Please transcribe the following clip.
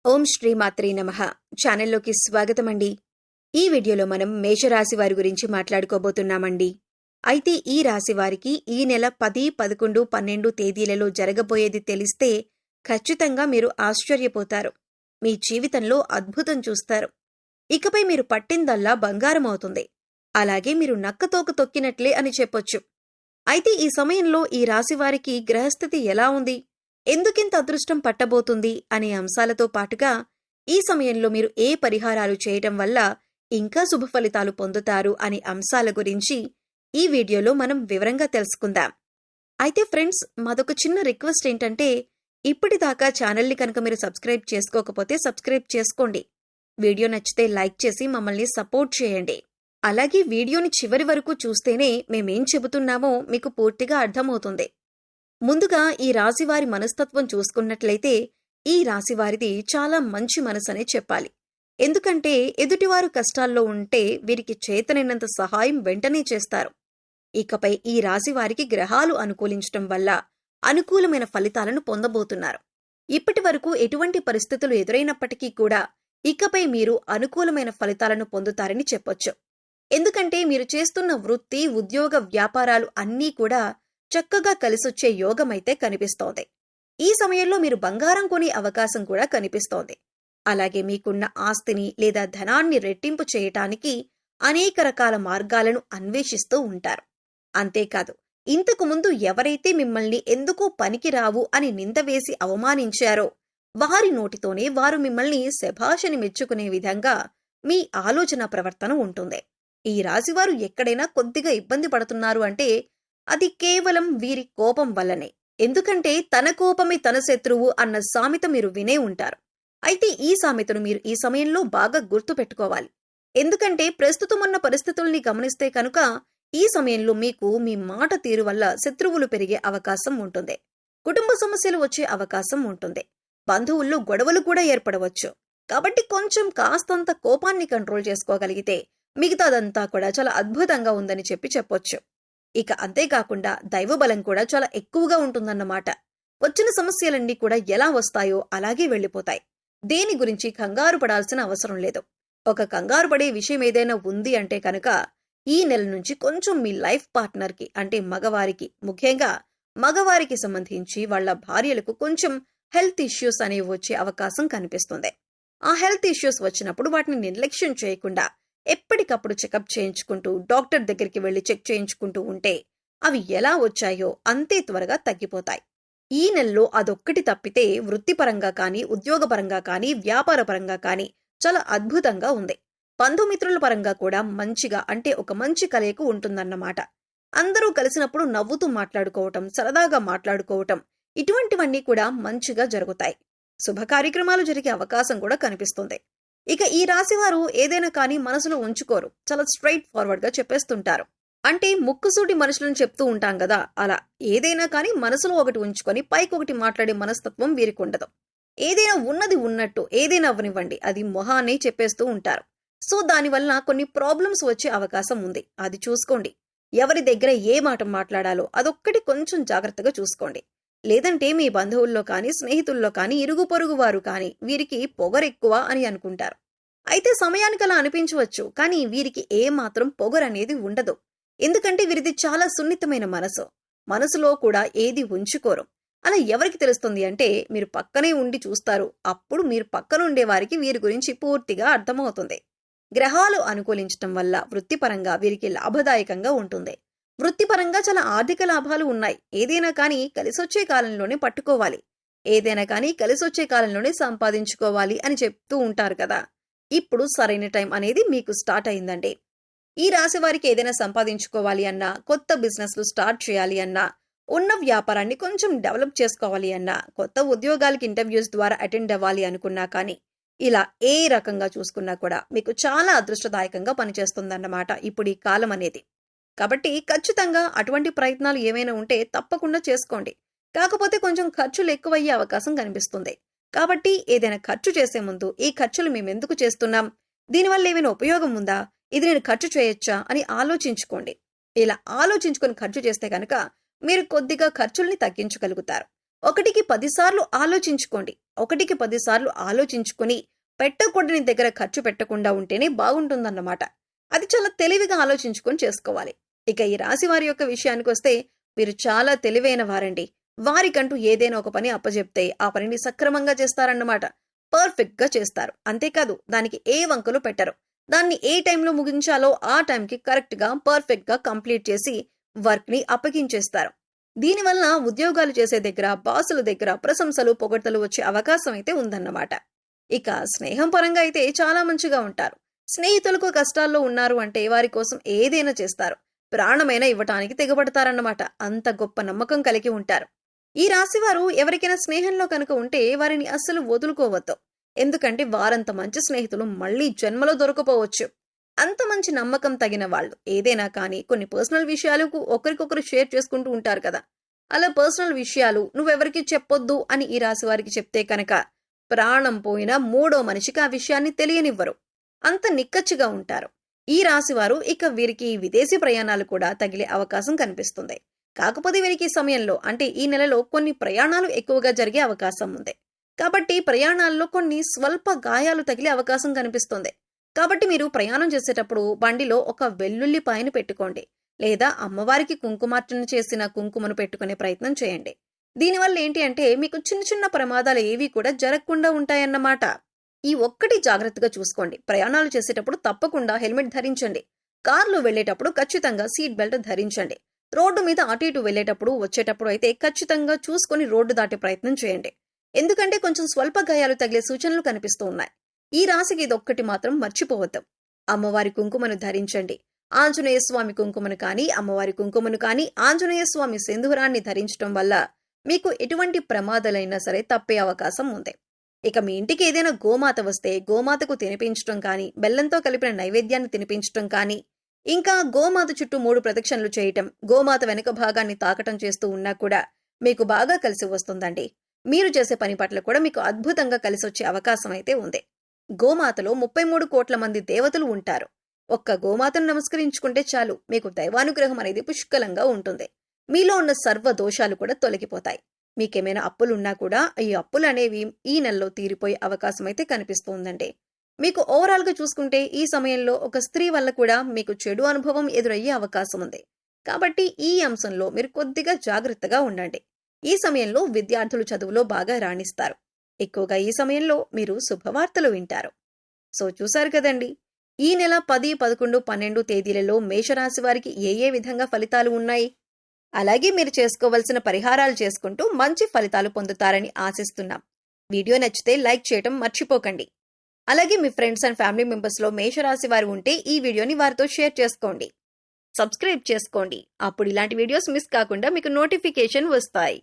ఓం శ్రీ మాత్రే నమః. ఛానల్లోకి స్వాగతమండి. ఈ వీడియోలో మనం మేషరాశి వారి గురించి మాట్లాడుకోబోతున్నామండి. అయితే ఈ రాశి వారికి ఈ నెల 10, 11, 12 తేదీలలో జరగబోయేది తెలిస్తే ఖచ్చితంగా మీరు ఆశ్చర్యపోతారు. మీ జీవితంలో అద్భుతం చూస్తారు. ఇకపై మీరు పట్టిందల్లా బంగారం అవుతుంది. అలాగే మీరు నక్కతోక తొక్కినట్లే అని చెప్పొచ్చు. అయితే ఈ సమయంలో ఈ రాశి వారికి గ్రహస్థితి ఎలా ఉంది, ఎందుకింత అదృష్టం పట్టబోతుంది అనే అంశాలతో పాటుగా ఈ సమయంలో మీరు ఏ పరిహారాలు చేయటం వల్ల ఇంకా శుభ ఫలితాలు పొందుతారు అనే అంశాల గురించి ఈ వీడియోలో మనం వివరంగా తెలుసుకుందాం. అయితే ఫ్రెండ్స్, మాదొక చిన్న రిక్వెస్ట్ ఏంటంటే, ఇప్పటిదాకా ఛానల్ని కనుక మీరు సబ్స్క్రైబ్ చేసుకోకపోతే సబ్స్క్రైబ్ చేసుకోండి. వీడియో నచ్చితే లైక్ చేసి మమ్మల్ని సపోర్ట్ చేయండి. అలాగే వీడియోని చివరి వరకు చూస్తేనే మేమేం చెబుతున్నామో మీకు పూర్తిగా అర్థమవుతుంది. ముందుగా ఈ రాశివారి మనస్తత్వం చూసుకున్నట్లయితే ఈ రాశివారిది చాలా మంచి మనసనే చెప్పాలి. ఎందుకంటే ఎదుటివారు కష్టాల్లో ఉంటే వీరికి చేతనైనంత సహాయం వెంటనే చేస్తారు. ఇకపై ఈ రాశివారికి గ్రహాలు అనుకూలించటం వల్ల అనుకూలమైన ఫలితాలను పొందబోతున్నారు. ఇప్పటి వరకు ఎటువంటి పరిస్థితులు ఎదురైనప్పటికీ కూడా ఇకపై మీరు అనుకూలమైన ఫలితాలను పొందుతారని చెప్పొచ్చు. ఎందుకంటే మీరు చేస్తున్న వృత్తి, ఉద్యోగ, వ్యాపారాలు అన్నీ కూడా చక్కగా కలిసొచ్చే యోగమైతే కనిపిస్తోంది. ఈ సమయంలో మీరు బంగారం కొనే అవకాశం కూడా కనిపిస్తోంది. అలాగే మీకున్న ఆస్తిని లేదా ధనాన్ని రెట్టింపు చేయటానికి అనేక రకాల మార్గాలను అన్వేషిస్తూ ఉంటారు. అంతేకాదు, ఇంతకు ముందు ఎవరైతే మిమ్మల్ని ఎందుకు పనికిరావు అని నిందవేసి అవమానించారో వారి నోటితోనే వారు మిమ్మల్ని శభాషని మెచ్చుకునే విధంగా మీ ఆలోచన ప్రవర్తన ఉంటుంది. ఈ రాశివారు ఎక్కడైనా కొద్దిగా ఇబ్బంది పడుతున్నారు అంటే అది కేవలం వీరి కోపం వల్లనే. ఎందుకంటే తన కోపమే తన శత్రువు అన్న సామెత మీరు వినే ఉంటారు. అయితే ఈ సామెతను మీరు ఈ సమయంలో బాగా గుర్తు పెట్టుకోవాలి. ఎందుకంటే ప్రస్తుతం ఉన్న పరిస్థితుల్ని గమనిస్తే కనుక ఈ సమయంలో మీకు మీ మాట తీరు వల్ల శత్రువులు పెరిగే అవకాశం ఉంటుంది. కుటుంబ సమస్యలు వచ్చే అవకాశం ఉంటుంది. బంధువుల్లో గొడవలు కూడా ఏర్పడవచ్చు. కాబట్టి కొంచెం కాస్తంత కోపాన్ని కంట్రోల్ చేసుకోగలిగితే మిగతాదంతా కూడా చాలా అద్భుతంగా ఉందని చెప్పొచ్చు. ఇక అంతేకాకుండా దైవబలం కూడా చాలా ఎక్కువగా ఉంటుందన్నమాట. వచ్చిన సమస్యలన్నీ కూడా ఎలా వస్తాయో అలాగే వెళ్లిపోతాయి. దేని గురించి కంగారు పడాల్సిన అవసరం లేదు. ఒక కంగారు పడే విషయం ఏదైనా ఉంది అంటే కనుక ఈ నెల నుంచి కొంచెం మీ లైఫ్ పార్ట్నర్కి, అంటే మగవారికి, ముఖ్యంగా మగవారికి సంబంధించి వాళ్ల భార్యలకు కొంచెం హెల్త్ ఇష్యూస్ అనేవి వచ్చే అవకాశం కనిపిస్తుంది. ఆ హెల్త్ ఇష్యూస్ వచ్చినప్పుడు వాటిని నిర్లక్ష్యం చేయకుండా ఎప్పటికప్పుడు చెకప్ చేయించుకుంటూ డాక్టర్ దగ్గరికి వెళ్లి చెక్ చేయించుకుంటూ ఉంటే అవి ఎలా వచ్చాయో అంతే త్వరగా తగ్గిపోతాయి. ఈ నెలలో అదొక్కటి తప్పితే వృత్తిపరంగా కానీ, ఉద్యోగపరంగా కానీ, వ్యాపారపరంగా కానీ చాలా అద్భుతంగా ఉంది. బంధుమిత్రుల పరంగా కూడా మంచిగా, అంటే ఒక మంచి కలయిక ఉంటుందన్నమాట. అందరూ కలిసినప్పుడు నవ్వుతూ మాట్లాడుకోవటం, సరదాగా మాట్లాడుకోవటం, ఇటువంటివన్నీ కూడా మంచిగా జరుగుతాయి. శుభ కార్యక్రమాలు జరిగే అవకాశం కూడా కనిపిస్తుంది. ఇక ఈ రాశివారు ఏదైనా కానీ మనసులో ఉంచుకోరు. చాలా స్ట్రైట్ ఫార్వర్డ్ గా చెప్పేస్తుంటారు. అంటే ముక్కుసూటి మనుషులను చెప్తూ ఉంటాం కదా, అలా ఏదైనా కానీ మనసులో ఒకటి ఉంచుకొని పైకొకటి మాట్లాడే మనస్తత్వం వీరికి ఉండదు. ఏదైనా ఉన్నది ఉన్నట్టు ఏదైనా అవ్వనివ్వండి, అది మొహాన్ని చెప్పేస్తూ ఉంటారు. సో దానివల్ల కొన్ని ప్రాబ్లమ్స్ వచ్చే అవకాశం ఉంది. అది చూసుకోండి. ఎవరి దగ్గర ఏ మాట మాట్లాడాలో అదొక్కటి కొంచెం జాగ్రత్తగా చూసుకోండి. లేదంటే మీ బంధువుల్లో కానీ, స్నేహితుల్లో కానీ, ఇరుగు పొరుగు వారు కానీ వీరికి పొగరెక్కువ అని అనుకుంటారు. అయితే సమయానికి అలా అనిపించవచ్చు, కానీ వీరికి ఏ మాత్రం పొగరనేది ఉండదు. ఎందుకంటే వీరిది చాలా సున్నితమైన మనసు. మనసులో కూడా ఏది ఉంచుకోరు. అలా ఎవరికి తెలుస్తుంది అంటే మీరు పక్కనే ఉండి చూస్తారు. అప్పుడు మీరు పక్కనుండే వారికి వీరి గురించి పూర్తిగా అర్థమవుతుంది. గ్రహాలు అనుకూలించటం వల్ల వృత్తిపరంగా వీరికి లాభదాయకంగా ఉంటుంది. వృత్తిపరంగా చాలా ఆర్థిక లాభాలు ఉన్నాయి. ఏదైనా కానీ కలిసొచ్చే కాలంలోనే పట్టుకోవాలి. ఏదైనా కానీ కలిసొచ్చే కాలంలోనే సంపాదించుకోవాలి అని చెప్తూ ఉంటారు కదా. ఇప్పుడు సరైన టైం అనేది మీకు స్టార్ట్ అయిందండి. ఈ రాశి వారికి ఏదైనా సంపాదించుకోవాలి అన్నా, కొత్త బిజినెస్లు స్టార్ట్ చేయాలి అన్నా, ఉన్న వ్యాపారాన్ని కొంచెం డెవలప్ చేసుకోవాలి అన్నా, కొత్త ఉద్యోగాలకి ఇంటర్వ్యూస్ ద్వారా అటెండ్ అవ్వాలి అనుకున్నా కానీ, ఇలా ఏ రకంగా చూసుకున్నా కూడా మీకు చాలా అదృష్టదాయకంగా పనిచేస్తుందన్నమాట ఇప్పుడు ఈ కాలం అనేది. కాబట్టి ఖచ్చితంగా అటువంటి ప్రయత్నాలు ఏమైనా ఉంటే తప్పకుండా చేసుకోండి. కాకపోతే కొంచెం ఖర్చులు ఎక్కువయ్యే అవకాశం కనిపిస్తుంది. కాబట్టి ఏదైనా ఖర్చు చేసే ముందు ఈ ఖర్చులు మేమెందుకు చేస్తున్నాం, దీనివల్ల ఏమైనా ఉపయోగం ఉందా, ఇది నేను ఖర్చు చేయొచ్చా అని ఆలోచించుకోండి. ఇలా ఆలోచించుకొని ఖర్చు చేస్తే కనుక మీరు కొద్దిగా ఖర్చుల్ని తగ్గించగలుగుతారు. 1కి 10 సార్లు ఆలోచించుకోండి. ఒకటికి 10 సార్లు ఆలోచించుకుని పెట్టకూడని దగ్గర ఖర్చు పెట్టకుండా ఉంటేనే బాగుంటుందన్నమాట. అది చాలా తెలివిగా ఆలోచించుకొని చేసుకోవాలి. ఇక ఈ రాశి వారి యొక్క విషయానికొస్తే వీరు చాలా తెలివైన వారండి. వారికంటూ ఏదైనా ఒక పని అప్పజెప్తే ఆ పనిని సక్రమంగా చేస్తారన్నమాట. పర్ఫెక్ట్ గా చేస్తారు. అంతేకాదు దానికి ఏ వంకలు పెట్టరు. దాన్ని ఏ టైంలో ముగించాలో ఆ టైంకి కరెక్ట్ గా పర్ఫెక్ట్ గా కంప్లీట్ చేసి వర్క్ ని అప్పగించేస్తారు. దీనివల్ల ఉద్యోగాలు చేసే దగ్గర, బాసుల దగ్గర ప్రశంసలు పొగడ్తలు వచ్చే అవకాశం అయితే ఉందన్నమాట. ఇక స్నేహం పరంగా అయితే చాలా మంచిగా ఉంటారు. స్నేహితులకు కష్టాల్లో ఉన్నారు అంటే వారి కోసం ఏదైనా చేస్తారు. ప్రాణమైనా ఇవ్వటానికి తెగబడతారన్నమాట. అంత గొప్ప నమ్మకం కలిగి ఉంటారు. ఈ రాశివారు ఎవరికైనా స్నేహంలో కనుక ఉంటే వారిని అస్సలు వదులుకోవద్దు. ఎందుకంటే వారంత మంచి స్నేహితులు మళ్ళీ జన్మలో దొరకపోవచ్చు. అంత మంచి నమ్మకం తగిన వాళ్ళు ఏదైనా కానీ కొన్ని పర్సనల్ విషయాలకు ఒకరికొకరు షేర్ చేసుకుంటూ ఉంటారు కదా. అలా పర్సనల్ విషయాలు నువ్వెవరికి చెప్పొద్దు అని ఈ రాశి వారికి చెప్తే కనుక ప్రాణం పోయినా మూడో మనిషికి ఆ విషయాన్ని తెలియనివ్వరు. అంత నిక్కచ్చిగా ఉంటారు. ఈ రాశివారు ఇక వీరికి విదేశీ ప్రయాణాలు కూడా తగిలే అవకాశం కనిపిస్తుంది. కాకపోతే వీరికి ఈ సమయంలో అంటే ఈ నెలలో కొన్ని ప్రయాణాలు ఎక్కువగా జరిగే అవకాశం ఉంది. కాబట్టి ప్రయాణాల్లో కొన్ని స్వల్ప గాయాలు తగిలే అవకాశం కనిపిస్తుంది. కాబట్టి మీరు ప్రయాణం చేసేటప్పుడు బండిలో ఒక వెల్లుల్లిపాయను పెట్టుకోండి. లేదా అమ్మవారికి కుంకుమార్చన చేసిన కుంకుమను పెట్టుకునే ప్రయత్నం చేయండి. దీనివల్ల ఏంటి అంటే మీకు చిన్న చిన్న ప్రమాదాలు ఏవి కూడా జరగకుండా ఉంటాయన్నమాట. ఈ ఒక్కటి జాగ్రత్తగా చూసుకోండి. ప్రయాణాలు చేసేటప్పుడు తప్పకుండా హెల్మెట్ ధరించండి. కార్లో వెళ్లేటప్పుడు ఖచ్చితంగా సీట్ బెల్ట్ ధరించండి. రోడ్డు మీద అటు ఇటు వెళ్లేటప్పుడు వచ్చేటప్పుడు అయితే ఖచ్చితంగా చూసుకుని రోడ్డు దాటే ప్రయత్నం చేయండి. ఎందుకంటే కొంచెం స్వల్ప గాయాలు తగిలే సూచనలు కనిపిస్తూ ఉన్నాయి. ఈ రాశికి ఇదొక్కటి మాత్రం మర్చిపోవద్దు. అమ్మవారి కుంకుమను ధరించండి. ఆంజనేయ స్వామి కుంకుమను కానీ, అమ్మవారి కుంకుమను కానీ, ఆంజనేయ స్వామి సింధూరాన్ని ధరించడం వల్ల మీకు ఎటువంటి ప్రమాదాలైనా సరే తప్పే అవకాశం ఉంది. ఇక మీ ఇంటికి ఏదైనా గోమాత వస్తే గోమాతకు తినిపించడం కానీ, బెల్లంతో కలిపిన నైవేద్యాన్ని తినిపించడం కానీ, ఇంకా గోమాత చుట్టూ 3 ప్రదక్షిణలు చేయటం, గోమాత వెనుక భాగాన్ని తాకటం చేస్తూ ఉన్నా కూడా మీకు బాగా కలిసి వస్తుందండి. మీరు చేసే పని పట్ల కూడా మీకు అద్భుతంగా కలిసొచ్చే అవకాశం అయితే ఉంది. గోమాతలో 33 కోట్ల మంది దేవతలు ఉంటారు. ఒక్క గోమాతను నమస్కరించుకుంటే చాలు మీకు దైవానుగ్రహం అనేది పుష్కలంగా ఉంటుంది. మీలో ఉన్న సర్వ దోషాలు కూడా తొలగిపోతాయి. మీకేమైనా అప్పులున్నా కూడా ఈ అప్పులు అనేవి ఈ నెలలో తీరిపోయే అవకాశం అయితే కనిపిస్తుందండి. మీకు ఓవరాల్ గా చూసుకుంటే ఈ సమయంలో ఒక స్త్రీ వల్ల కూడా మీకు చెడు అనుభవం ఎదురయ్యే అవకాశం ఉంది. కాబట్టి ఈ అంశంలో మీరు కొద్దిగా జాగ్రత్తగా ఉండండి. ఈ సమయంలో విద్యార్థులు చదువులో బాగా రాణిస్తారు. ఎక్కువగా ఈ సమయంలో మీరు శుభవార్తలు వింటారు. సో చూశారు కదండి, ఈ నెల 10, 11, 12 తేదీలలో మేషరాశి వారికి ఏ విధంగా ఫలితాలు ఉన్నాయి. అలాగే మీరు చేసుకోవలసిన పరిహారాలు చేసుకుంటూ మంచి ఫలితాలు పొందుతారని ఆశిస్తున్నాం. వీడియో నచ్చితే లైక్ చేయటం మర్చిపోకండి. అలాగే మీ ఫ్రెండ్స్ అండ్ ఫ్యామిలీ మెంబర్స్ లో మేషరాశి వారు ఉంటే ఈ వీడియోని వారితో షేర్ చేసుకోండి. సబ్స్క్రైబ్ చేసుకోండి. అప్పుడు ఇలాంటి వీడియోస్ మిస్ కాకుండా మీకు నోటిఫికేషన్ వస్తాయి.